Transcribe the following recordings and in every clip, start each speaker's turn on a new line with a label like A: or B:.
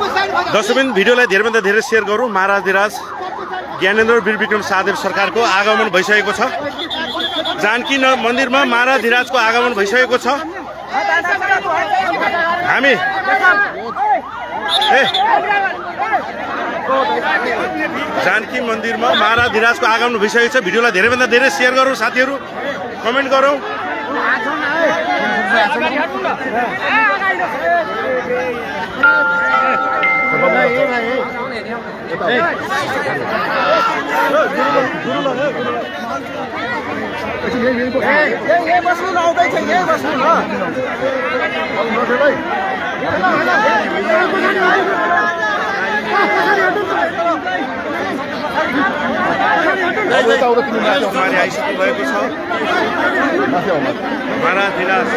A: दर्शकबिन भिडियोलाई धेरैभन्दा धेरै सेयर गरौँ। महाराजधिराज ज्ञानेन्द्र वीर विक्रम शाहदेव सरकारको आगमन भइसकेको छ। जानकी मन्दिरमा महाराजधिराजको आगमन भइसकेको छ। हामी जानकी मन्दिरमा महाराजधिराजको आगमन भइसकेको छ। भिडियोलाई धेरैभन्दा धेरै सेयर गरौँ साथीहरू, कमेन्ट गरौँ। आइसक्नु भएको छ महाराजधिराज।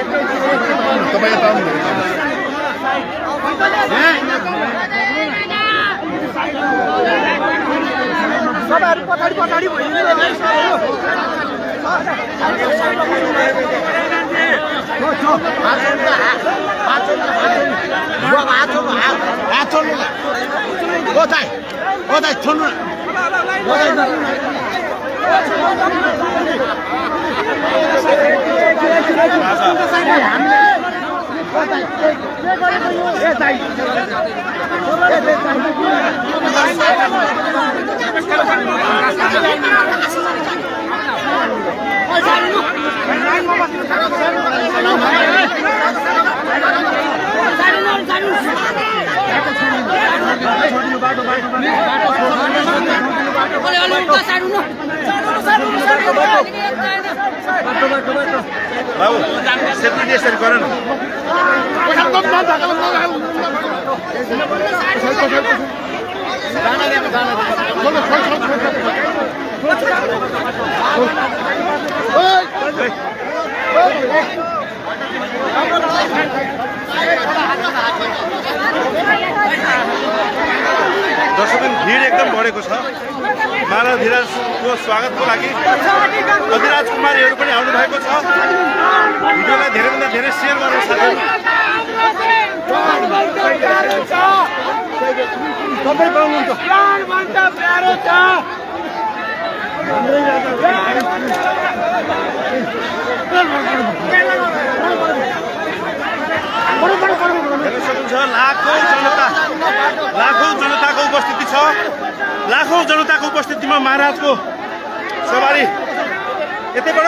A: बाबु सेफ्टी यसरी गर न। दर्शकबिन भिड एकदम बढेको छ। महाराजधिराजको स्वागतको लागि अधिराज कुमारीहरू पनि आउनु भएको छ। भिडियोलाई धेरैभन्दा धेरै सेयर गर्नु साथीहरू। लाखौं जनताको उपस्थिति छ। लाखौं जनताको उपस्थितिमा महाराजको सवारी यतैबाट